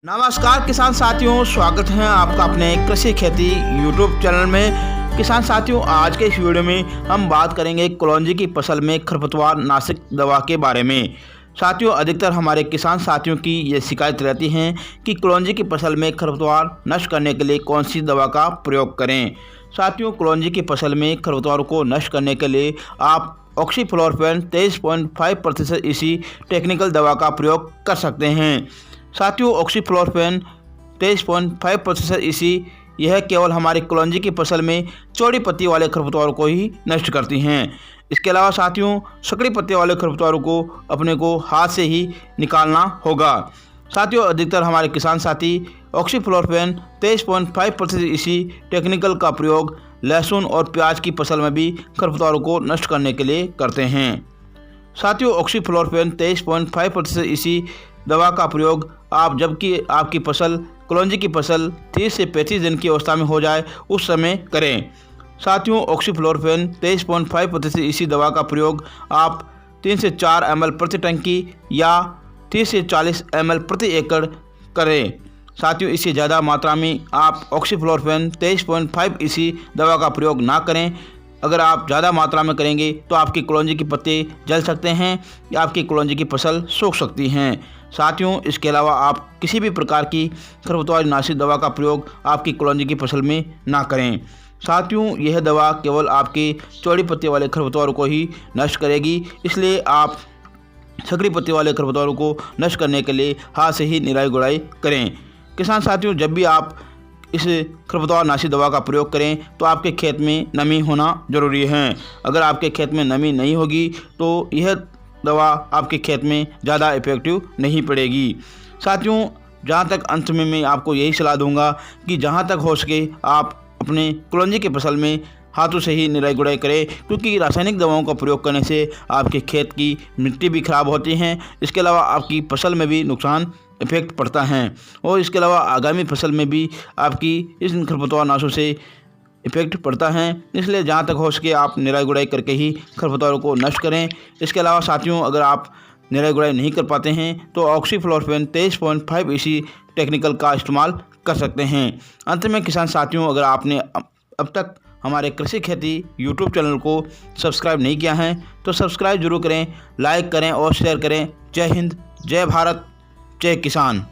नमस्कार किसान साथियों, स्वागत है आपका अपने कृषि खेती यूट्यूब चैनल में। किसान साथियों, आज के इस वीडियो में हम बात करेंगे कलौंजी की फसल में खरपतवार नाशक दवा के बारे में। साथियों, अधिकतर हमारे किसान साथियों की ये शिकायत रहती है कि कलौंजी की फसल में खरपतवार नष्ट करने के लिए कौन सी दवा का प्रयोग करें। साथियों, कलौंजी की फसल में खरपतवार को नष्ट करने के लिए आप ऑक्सीफ्लोरोक्विन 23.5% इसी टेक्निकल दवा का प्रयोग कर सकते हैं। साथियों, ऑक्सीफ्लोरोक्विन 23.5% इसी यह केवल हमारी कलौंजी की फसल में चौड़ी पत्ती वाले खरपतवारों को ही नष्ट करती हैं। इसके अलावा साथियों, सकड़ी पत्ती वाले खरपतवारों को अपने को हाथ से ही निकालना होगा। साथियों, अधिकतर हमारे किसान साथी ऑक्सीफ्लोरोक्विन 23.5% इसी टेक्निकल का प्रयोग लहसुन और प्याज की फसल में भी खरपतवारों को नष्ट करने के लिए करते हैं। साथियों, ऑक्सीफ्लोरोक्विन 23.5% इसी दवा का प्रयोग आप जबकि आपकी फसल कलौंजी की फसल 30 से 35 दिन की अवस्था में हो जाए उस समय करें। साथियों, ऑक्सीफ्लोरोक्विन 23.5% इसी दवा का प्रयोग आप 3 से 4 ml प्रति टंकी या 30 से 40 ml प्रति एकड़ करें। साथियों, इससे ज़्यादा मात्रा में आप ऑक्सीफ्लोरोक्विन 23.5 इसी दवा का प्रयोग ना करें। अगर आप ज़्यादा मात्रा में करेंगे तो आपकी कलौंजी के पत्ते जल सकते हैं या आपकी कलौंजी की फसल सूख सकती हैं। साथियों, इसके अलावा आप किसी भी प्रकार की खरपतवार नाशी दवा का प्रयोग आपकी कलौंजी की फसल में ना करें। साथियों, यह दवा केवल आपके चौड़ी पत्ती वाले खरपतवारों को ही नष्ट करेगी, इसलिए आप सकड़ी पत्ती वाले खरपतवारों को नष्ट करने के लिए हाथ से ही निराई गुड़ाई करें। किसान साथियों, जब भी आप इस खरपतवार नाशी दवा का प्रयोग करें तो आपके खेत में नमी होना ज़रूरी है। अगर आपके खेत में नमी नहीं होगी तो यह दवा आपके खेत में ज़्यादा इफेक्टिव नहीं पड़ेगी। साथियों, जहाँ तक अंत में मैं आपको यही सलाह दूंगा कि जहाँ तक हो सके आप अपने कलौंजी की फसल में हाथों से ही निराई गुड़ाई करें, क्योंकि रासायनिक दवाओं का प्रयोग करने से आपके खेत की मिट्टी भी खराब होती है। इसके अलावा आपकी फसल में भी नुकसान इफेक्ट पड़ता है और इसके अलावा आगामी फसल में भी आपकी इस खरपतवार नाशों से इफेक्ट पड़ता है। इसलिए जहाँ तक हो सके आप निराई गुड़ाई करके ही खरपतवारों को नष्ट करें। इसके अलावा साथियों, अगर आप निराई गुड़ाई नहीं कर पाते हैं तो ऑक्सीफ्लोरोक्विन 23.5 इसी टेक्निकल का इस्तेमाल कर सकते हैं। अंत में किसान साथियों, अगर आपने अब तक हमारे कृषि खेती यूट्यूब चैनल को सब्सक्राइब नहीं किया है तो सब्सक्राइब जरूर करें, लाइक करें और शेयर करें। जय हिंद, जय भारत, जय किसान।